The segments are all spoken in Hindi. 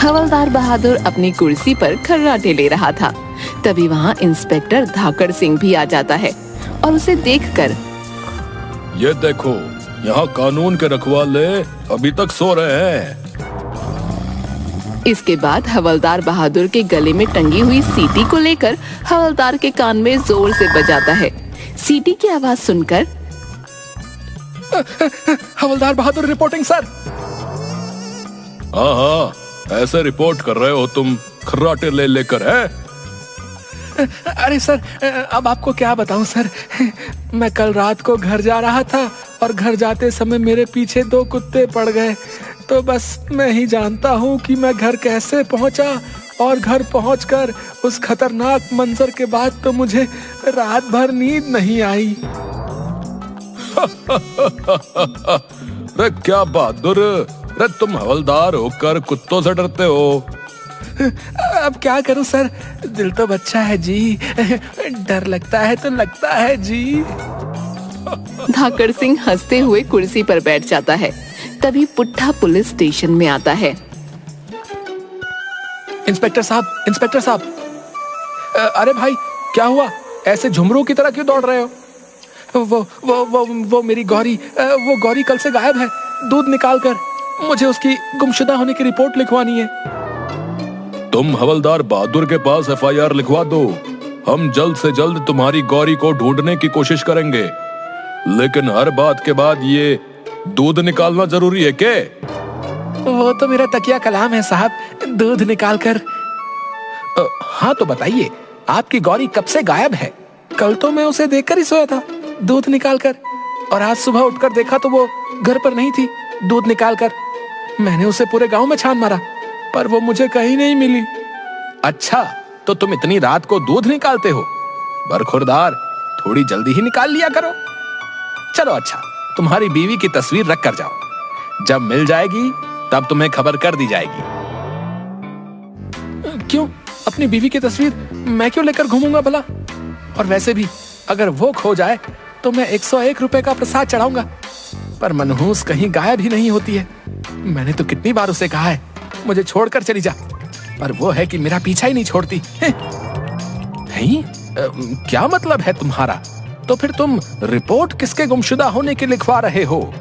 हवलदार बहादुर अपनी कुर्सी पर खर्राटे ले रहा था। तभी वहाँ इंस्पेक्टर धाकड़ सिंह भी आ जाता है और उसे देखकर, ये देखो, यहाँ कानून के रखवाले अभी तक सो रहे हैं। इसके बाद हवलदार बहादुर के गले में टंगी हुई सीटी को लेकर हवलदार के कान में जोर से बजाता है। सीटी की आवाज सुनकर, हवलदार बहादुर रिपोर्टिंग सर। हाँ, ऐसे रिपोर्ट कर रहे हो तुम खर्राटे ले लेकर, है? अरे सर, अब आपको क्या बताऊं सर, मैं कल रात को घर जा रहा था और घर जाते समय मेरे पीछे 2 कुत्ते पड़ गए। तो बस मैं ही जानता हूं कि मैं घर कैसे पहुंचा, और घर पहुंचकर उस खतरनाक मंजर के बाद तो मुझे रात भर नींद नहीं आई। रे क्या बहादुर, रे तुम हवलदार होकर कुत्तों से डरते हो? अब क्या करूं सर, दिल तो बच्चा है जी, डर लगता है तो लगता है जी। धाकड़ सिंह हंसते हुए कुर्सी पर बैठ जाता है। तभी पुट्ठा पुलिस स्टेशन में आता है। इंस्पेक्टर साहब, अरे भाई क्या हुआ, ऐसे झुमरू की तरह क्यों दौड़ रहे हो? वो मेरी गौरी कल से गायब है, दूध निकालकर। मुझे उसकी गुमशुदा होने की रिपोर्ट लिखवानी है। तुम हवलदार बहादुर के पास FIR लिखवा दो। हम जल्द से जल्द तुम्हारी गौरी को ढूंढने की कोशिश करेंगे, लेकिन हर बात के बाद ये दूध निकालना जरूरी है क्या? वो तो मेरा तकिया कलाम है साहब, दूध निकालकर। हाँ तो बताइए, आपकी गौरी कब से गायब है? कल तो मैं उसे देखकर ही सोया था, दूध निकालकर, और आज सुबह उठकर देखा तो वो घर पर नहीं थी, दूध निकालकर। मैंने उसे पूरे गांव में छान मारा, पर वो मुझे कहीं नहीं मिली। अच्छा, तो तुम इतनी रात को दूध निकालते हो? बरखुरदार, थोड़ी जल्दी ही निकाल लिया करो। चलो अच्छा, तुम्हारी बीवी की तस्वीर रख कर जाओ, जब मिल जाएगी तब तुम्हें खबर कर दी जाएगी। क्यों? अपनी बीवी की तस्वीर मैं क्यों लेकर घूमूंगा भला? और वैसे भी अगर वो खो जाए तो मैं 101 रुपए का प्रसाद चढ़ाऊंगा, पर मनहूस कहीं गायब ही नहीं होती है। मैंने तो कितनी बार उसे कहा है मुझे छोड़कर चली जा, पर वो है कि मेरा पीछा ही नहीं छोड़ती। नहीं, क्या मतलब है तुम्हारा? तो फिर तुम रिपोर्ट किसके गुमशुदा होने की लिखवा रहे हो?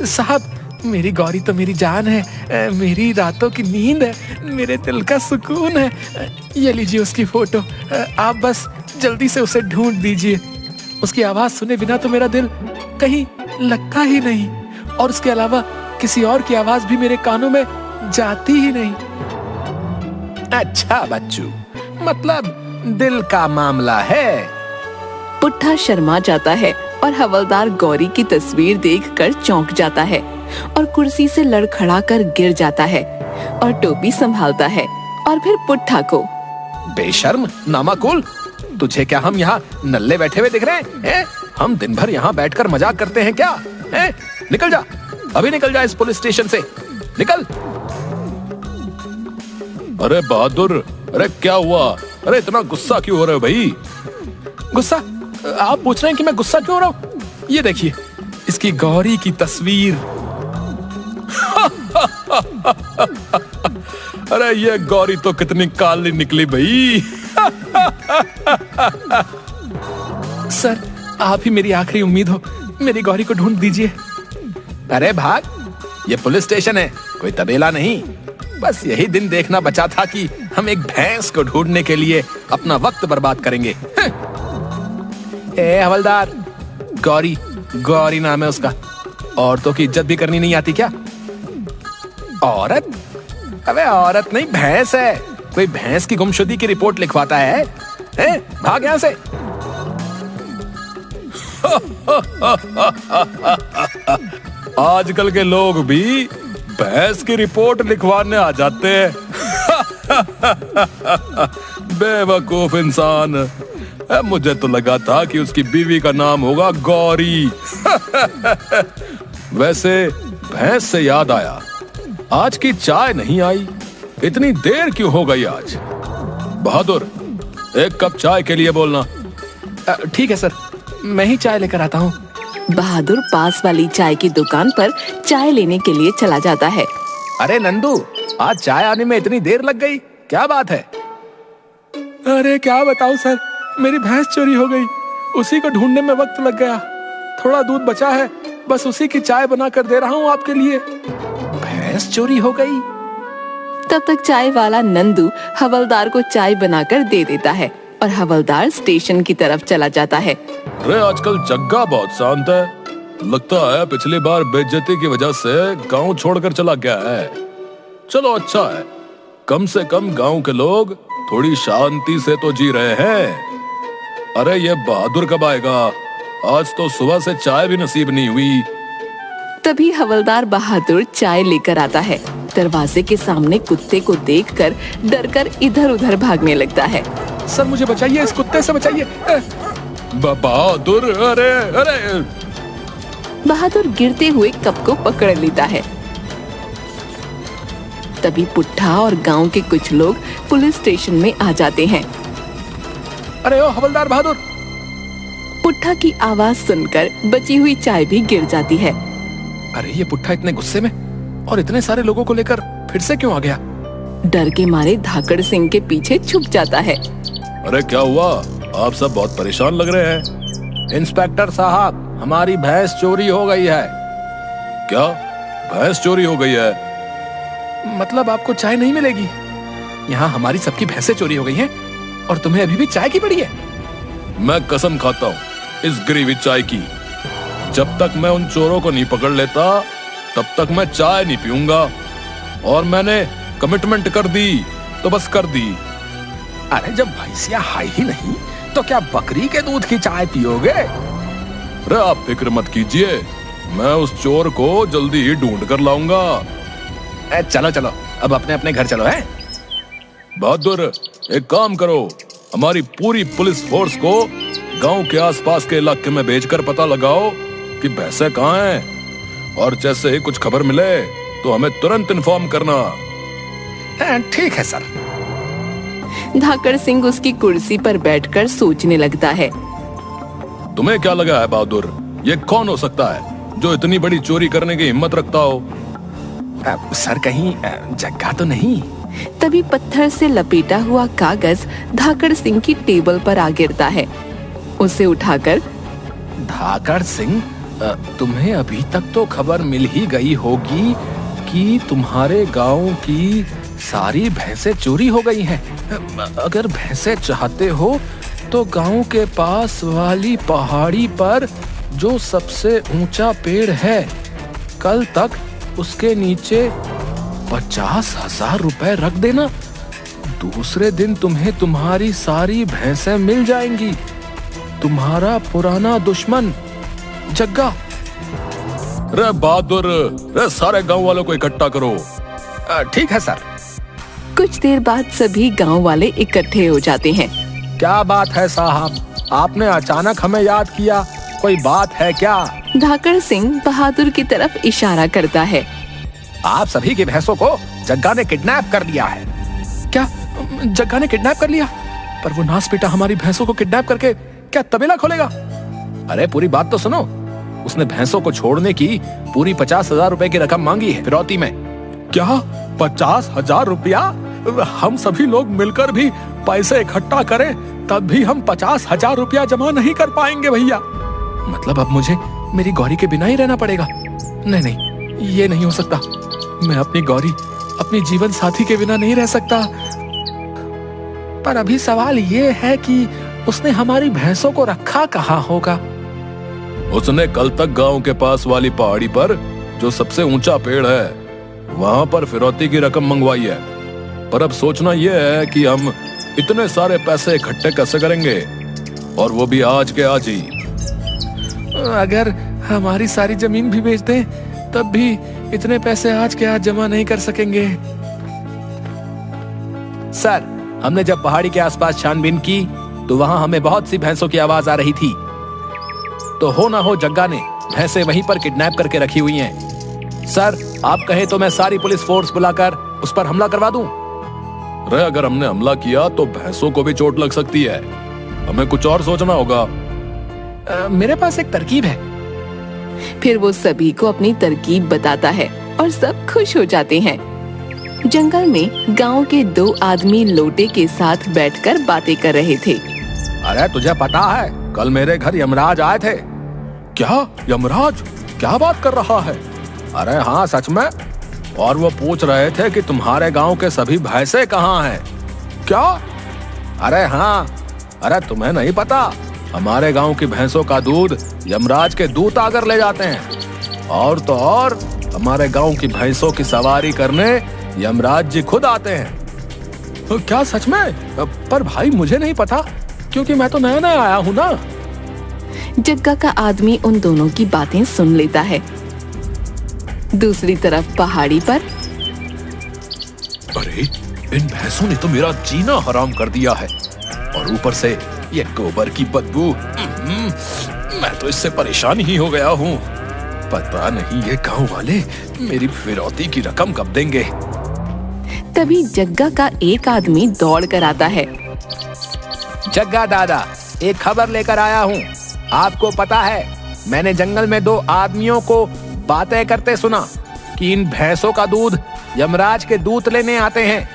साहब, मेरी गौरी तो मेरी जान है, मेरी रातों की नींद है, मेरे दिल का सुकून है। ये लीजिए उसकी फोटो, आप बस जल्दी से उसे ढूंढ दीजिए। उसकी आवाज सुने बिना तो मेरा दिल कहीं लगता ही नहीं, और उसके अलावा किसी और की आवाज भी मेरे कानों में जाती ही नहीं। अच्छा बच्चू, मतलब दिल का मामला है। पुट्ठा शर्मा जाता है और हवलदार गौरी की तस्वीर देखकर चौंक जाता है और कुर्सी से लड़खड़ाकर गिर जाता है और टोपी संभालता है और फिर पुट्ठा को, बेशर्म, नामाकुल, तुझे क्या हम यहाँ नल्ले बैठे हुए दिख रहे हैं? हम दिन भर यहाँ बैठकर मजाक करते हैं क्या? निकल जा, अभी निकल जा इस पुलिस स्टेशन से, निकल। अरे बहादुर, अरे क्या हुआ? अरे इतना गुस्सा क्यों हो रहे हो भाई? गुस्सा? आप पूछ रहे हैं कि मैं गुस्सा क्यों हो रहा हूँ? ये देखिए, इसकी गौरी की तस्वीर। अरे ये गौरी तो कितनी काली निकली भाई। सर, आप ही मेरी आखिरी उम्मीद हो, मेरी गौरी को ढूंढ दीजिए। अरे भाग, ये पुलिस स्टेशन है, कोई तबेला नहीं। बस यही दिन देखना बचा था कि हम एक भैंस को ढूंढने के लिए अपना वक्त बर्बाद करेंगे। ए हवलदार, गौरी नाम है उसका। औरतों की इज्जत भी करनी नहीं आती क्या? औरत? अबे औरत नहीं, भैंस है। कोई भैंस की गुमशुदगी की रिपोर्ट लिखवाता है? भाग यहां से। आजकल के लोग भी भैंस की रिपोर्ट लिखवाने आ जाते हैं। बेवकूफ इंसान। मुझे तो लगा था कि उसकी बीवी का नाम होगा गौरी। वैसे भैंस से याद आया, आज की चाय नहीं आई, इतनी देर क्यों हो गई आज? बहादुर, 1 कप चाय के लिए बोलना। ठीक है सर, मैं ही चाय लेकर आता हूँ। बहादुर पास वाली चाय की दुकान पर चाय लेने के लिए चला जाता है। अरे नंदू, आज चाय आने में इतनी देर लग गई, क्या बात है? अरे क्या बताऊं सर, मेरी भैंस चोरी हो गई। उसी को ढूंढने में वक्त लग गया। थोड़ा दूध बचा है, बस उसी की चाय बना कर दे रहा हूं आपके लिए। भैंस चोरी हो गई? तब तक चाय वाला नंदू हवलदार को चाय बनाकर दे देता है और हवलदार स्टेशन की तरफ चला जाता है। रे आजकल जग्गा बहुत शांत है, लगता है पिछली बार बेइज्जती की वजह से गांव छोड़कर चला गया है। चलो अच्छा है, कम से कम गांव के लोग थोड़ी शांति से तो जी रहे हैं। अरे ये बहादुर कब आएगा? आज तो सुबह से चाय भी नसीब नहीं हुई। तभी हवलदार बहादुर चाय लेकर आता है। दरवाजे के सामने कुत्ते को देखकर डरकर इधर उधर भागने लगता है। सर मुझे बचाइए, इस कुत्ते से बचाइए। बहादुर, अरे अरे! बहादुर गिरते हुए कप को पकड़ लेता है। तभी पुट्ठा और गांव के कुछ लोग पुलिस स्टेशन में आ जाते हैं। अरे ओ हवलदार बहादुर! पुट्ठा की आवाज सुनकर बची हुई चाय भी गिर जाती है। अरे ये पुट्ठा इतने गुस्से में और इतने सारे लोगों को लेकर फिर से क्यों आ गया? डर के मारे धाकड़ सिंह के पीछे छुप जाता है। अरे क्या हुआ? आप सब बहुत परेशान लग रहे हैं। इंस्पेक्टर साहब, हमारी भैंस चोरी हो गई है। क्या भैंस चोरी हो गई है? मतलब आपको चाय नहीं मिलेगी? यहाँ हमारी सबकी भैंसें चोरी हो गई हैं और तुम्हें अभी भी चाय की पड़ी है? मैं कसम खाता हूँ इस गिरी चाय की, जब तक मैं उन चोरों को नहीं पकड़ लेता तब तक मैं चाय नहीं पीऊंगा। और मैंने कमिटमेंट कर दी तो बस कर दी। अरे जब भैंसियां है ही नहीं तो क्या बकरी के दूध की चाय पियोगे? अरे आप फिक्र मत कीजिए, मैं उस चोर को जल्दी ही ढूंढ कर लाऊंगा। चलो चलो, अब अपने अपने घर चलो। है बहादुर, एक काम करो, हमारी पूरी पुलिस फोर्स को गांव के आसपास के इलाके में भेजकर पता लगाओ कि भैंसें कहाँ हैं, और जैसे ही कुछ खबर मिले तो हमें तुरंत इन्फॉर्म करना। ठीक है सर। धाकड़ सिंह उसकी कुर्सी पर बैठकर सोचने लगता है। तुम्हें क्या लगा है बहादुर, ये कौन हो सकता है जो इतनी बड़ी चोरी करने की हिम्मत रखता हो? सर कहीं जग्गा तो नहीं? तभी पत्थर से लपेटा हुआ कागज धाकड़ सिंह की टेबल पर आ गिरता है। उसे उठाकर, धाकड़ सिंह, तुम्हें अभी तक तो खबर मिल ही गई होगी कि तुम्हारे गांव की सारी भैंसें चोरी हो गई हैं। अगर भैंसें चाहते हो तो गांव के पास वाली पहाड़ी पर जो सबसे ऊंचा पेड़ है, कल तक उसके नीचे 50,000 रुपए रख देना। दूसरे दिन तुम्हें तुम्हारी सारी भैंसें मिल जाएंगी। तुम्हारा पुराना दुश्मन जग्गा। रे बहादुर, रे सारे गांव वालों को इकट्ठा करो। ठीक है सर। कुछ देर बाद सभी गांव वाले इकट्ठे हो जाते हैं। क्या बात है साहब, आपने अचानक हमें याद किया, कोई बात है क्या? धाकड़ सिंह बहादुर की तरफ इशारा करता है। आप सभी की भैंसों को जग्गा ने किडनैप कर लिया है। क्या जग्गा ने किडनैप कर लिया? पर वो नास बेटा हमारी भैंसों को किडनैप करके क्या तबेला खोलेगा? अरे पूरी बात तो सुनो। उसने भैंसों को छोड़ने की पूरी 50,000 रुपए की रकम मांगी है फिरौती में। क्या 50,000 रुपया? हम सभी लोग मिलकर भी पैसे इकट्ठा करें तब भी हम 50,000 रुपया जमा नहीं कर पाएंगे भैया। मतलब अब मुझे मेरी गौरी के बिना ही रहना पड़ेगा? नहीं नहीं, ये नहीं हो सकता। मैं अपनी गौरी, अपनी जीवन साथी के बिना नहीं रह सकता। पर अभी सवाल ये है कि उसने हमारी भैंसों को रखा कहाँ होगा? उसने कल तक गांव के पास वाली पहाड़ी पर जो सबसे ऊंचा पेड़ है वहां पर फिरौती की रकम मंगवाई है। पर अब सोचना यह है कि हम इतने सारे पैसे इकट्ठे कैसे करेंगे, और वो भी आज के आज ही। अगर हमारी सारी जमीन भी बेच दें तब भी इतने पैसे आज के आज जमा नहीं कर सकेंगे। सर, हमने जब पहाड़ी के आसपास छानबीन की तो वहां हमें बहुत सी भैंसों की आवाज आ रही थी। तो हो ना हो जग्गा ने भैंसें वहीं पर किडनैप करके रखी हुई हैं। सर, आप कहें तो मैं सारी पुलिस फोर्स बुलाकर उस पर हमला करवा दूं। रे अगर हमने हमला किया तो भैंसों को भी चोट लग सकती है, हमें कुछ और सोचना होगा। मेरे पास एक तरकीब है। फिर वो सभी को अपनी तरकीब बताता है और सब खुश हो जाते हैं। जंगल में गांव के 2 आदमी लोटे के साथ बैठकर बातें कर रहे थे। अरे तुझे पता है कल मेरे घर यमराज आए थे? क्या यमराज? क्या बात कर रहा है? अरे हाँ सच में। और वो पूछ रहे थे कि तुम्हारे गांव के सभी भैंसे कहाँ हैं। क्या? अरे हाँ। अरे तुम्हें नहीं पता, हमारे गांव की भैंसों का दूध यमराज के दूत आकर ले जाते हैं। और तो और हमारे गांव की भैंसों की सवारी करने यमराज जी खुद आते हैं। क्या सच में? पर भाई मुझे नहीं पता, क्योंकि मैं तो नया नया आया हूँ ना। जग्गा का आदमी उन दोनों की बातें सुन लेता है। दूसरी तरफ पहाड़ी पर अरे इन भैंसों ने तो मेरा जीना हराम कर दिया है, और ऊपर से ये गोबर की बदबू। मैं तो इससे परेशान ही हो गया हूँ। पता नहीं ये गांव वाले मेरी फिरौती की रकम कब देंगे। तभी जग्गा का एक आदमी दौड़ कर आता है। जग्गा दादा, एक खबर लेकर आया हूँ। आपको पता है, मैंने जंगल में 2 आदमियों को बातें करते सुना कि इन भैंसों का दूध यमराज के दूत लेने आते हैं।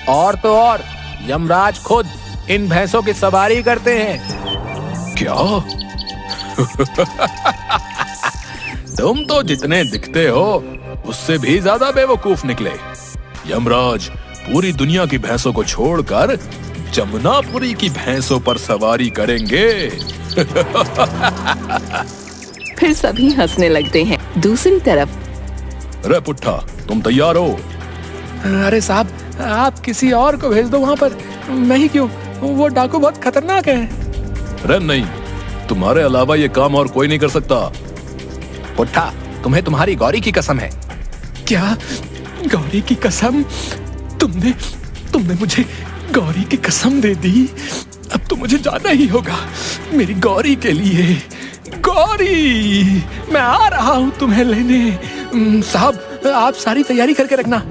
और तो और यमराज खुद इन भैंसों की सवारी करते हैं। क्या? तुम तो जितने दिखते हो उससे भी ज्यादा बेवकूफ निकले। यमराज पूरी दुनिया की भैंसों को छोड़कर जमुनापुरी की भैंसों पर सवारी करेंगे। फिर सभी हंसने लगते हैं। दूसरी तरफ अरे पुट्ठा, तुम तैयार हो? अरे साहब, आप किसी और को भेज दो वहाँ पर। मैं ही क्यों? वो डाकू बहुत खतरनाक है। अरे नहीं, तुम्हारे अलावा ये काम और कोई नहीं कर सकता। पुट्ठा, तुम्हें तुम्हारी गौरी की कसम है। क्या? गौरी की कसम? तुमने मुझे गौरी की कसम दे दी। अब तो मुझे जाना ही होगा मेरी गौरी के लिए। गौरी, मैं आ रहा हूँ तुम्हें लेने। साहब, आप सारी तैयारी करके रखना।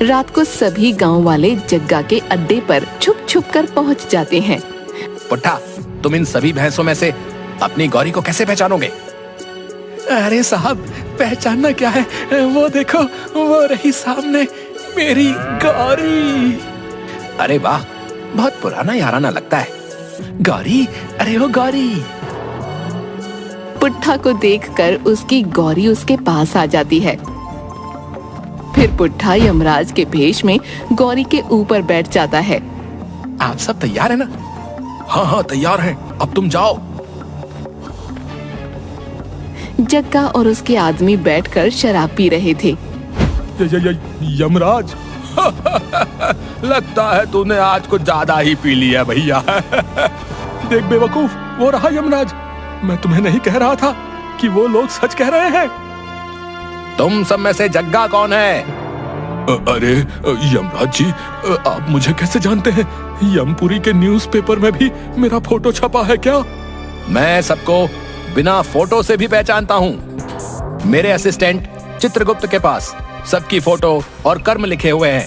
रात को सभी गांव वाले जग्गा के अड्डे पर छुप छुप कर पहुंच जाते हैं। पुट्ठा, तुम इन सभी भैंसों में से अपनी गौरी को कैसे पहचानोगे? अरे साहब, पहचानना क्या है? वो देखो, वो रही सामने मेरी गौरी। अरे वाह, बहुत पुराना याराना लगता है। गौरी, अरे वो गौरी। पुट्ठा को देखकर उसकी गौरी उसके पास आ जाती है। फिर पुट्ठा यमराज के भेष में गौरी के ऊपर बैठ जाता है। आप सब तैयार है ना? हाँ तैयार हैं। अब तुम जाओ। जग्गा और उसके आदमी बैठकर शराब पी रहे थे। यमराज, लगता है तूने आज कुछ ज्यादा ही पी लिया भैया। देख बेवकूफ, वो रहा यमराज। मैं तुम्हें नहीं कह रहा था कि वो लोग सच कह रहे हैं। तुम सब में से जग्गा कौन है? अरे यमराज जी, आप मुझे कैसे जानते हैं? यमपुरी के न्यूज़पेपर में भी मेरा फोटो छपा है क्या? मैं सबको बिना फोटो से भी पहचानता हूँ। मेरे असिस्टेंट चित्रगुप्त के पास सबकी फोटो और कर्म लिखे हुए हैं।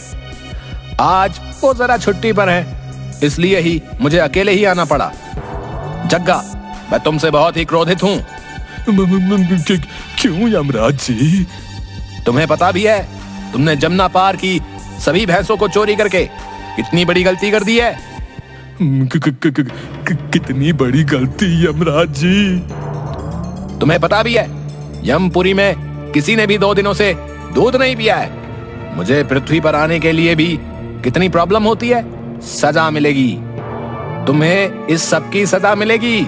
आज वो जरा छुट्टी पर है, इसलिए ही मुझे अकेले ही आना पड़ा। जग्गा, मैं तुमसे बहुत ही क्रोधित हूँ। क्यों यमराज जी? तुम्हें पता भी है, तुमने जमुना पार की सभी भैंसों को चोरी करके कितनी बड़ी गलती कर दी है। कितनी बड़ी गलती यमराज जी? तुम्हें पता भी है, यमपुरी में किसी ने भी 2 दिनों से दूध नहीं पिया है। मुझे पृथ्वी पर आने के लिए भी कितनी प्रॉब्लम होती है। सजा मिलेगी, तुम्हें इस सब की सजा मिलेगी।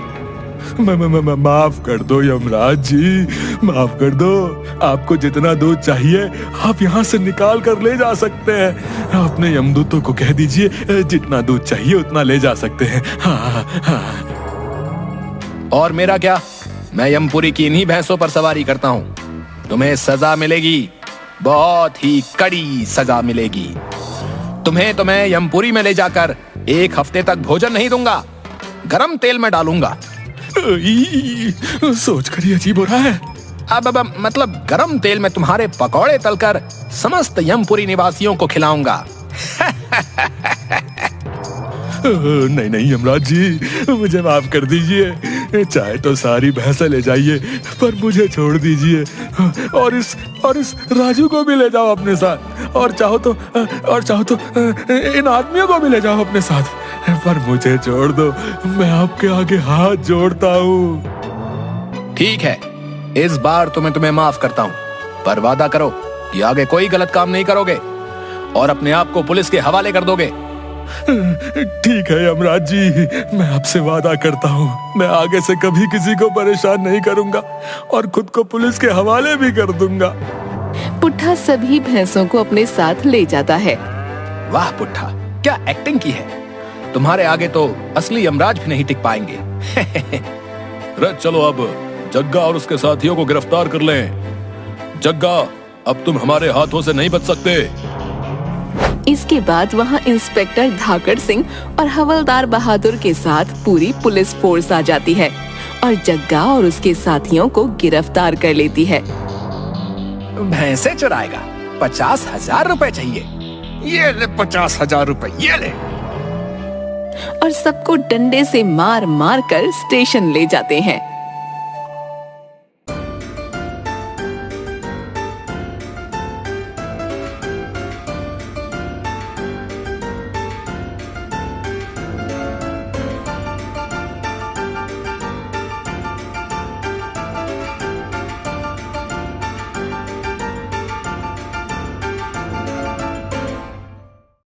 माफ कर दो यमराज जी, माफ कर दो। आपको जितना दूध चाहिए आप यहाँ से निकाल कर ले जा सकते हैं। अपने यमदूतों को कह दीजिए जितना दूध चाहिए उतना ले जा सकते हैं। हाँ। और मेरा क्या? मैं यमपुरी की इन्हीं भैंसों पर सवारी करता हूँ। तुम्हें सजा मिलेगी, बहुत ही कड़ी सजा मिलेगी। तुम्हें तो मैं यमपुरी में ले जाकर 1 हफ्ते तक भोजन नहीं दूंगा, गरम तेल में डालूंगा। सोच कर ही अजीब हो रहा है। अब मतलब गरम तेल में तुम्हारे पकौड़े तलकर समस्त यमपुरी निवासियों को खिलाऊंगा। नहीं यमराज जी, मुझे माफ कर दीजिए। चाहे तो सारी भैंसें ले जाइए, पर मुझे छोड़ दीजिए। और इस राजू को भी ले जाओ अपने साथ, और चाहो तो इन आदमियों को भी ले जाओ अपने साथ, पर मुझे छोड़ दो। मैं आपके आगे हाथ जोड़ता हूँ। ठीक है, इस बार तो मैं तुम्हें माफ करता हूँ, पर वादा करो कि आगे कोई गलत काम नहीं करोगे और अपने आप को पुलिस के हवाले कर दोगे। ठीक है यमराज जी, मैं आपसे वादा करता हूँ, मैं आगे से कभी किसी को परेशान नहीं करूंगा और खुद को पुलिस के हवाले भी कर दूंगा। पुट्ठा सभी भैंसों को अपने साथ ले जाता है। वाह पुट्ठा, क्या एक्टिंग की है। तुम्हारे आगे तो असली यमराज भी नहीं टिक पाएंगे। रे चलो अब जग्गा और उसके साथियों को गिरफ्तार कर लें। जग्गा, अब तुम हमारे हाथों से नहीं बच सकते। इसके बाद वहाँ इंस्पेक्टर धाकड़ सिंह और हवलदार बहादुर के साथ पूरी पुलिस फोर्स आ जाती है और जग्गा और उसके साथियों को गिरफ्तार कर लेती है। भैंसे चुराएगा, 50,000 रुपए चाहिए। ये ले 50,000 रुपए, ये ले। और सबको डंडे से मार मार कर स्टेशन ले जाते हैं।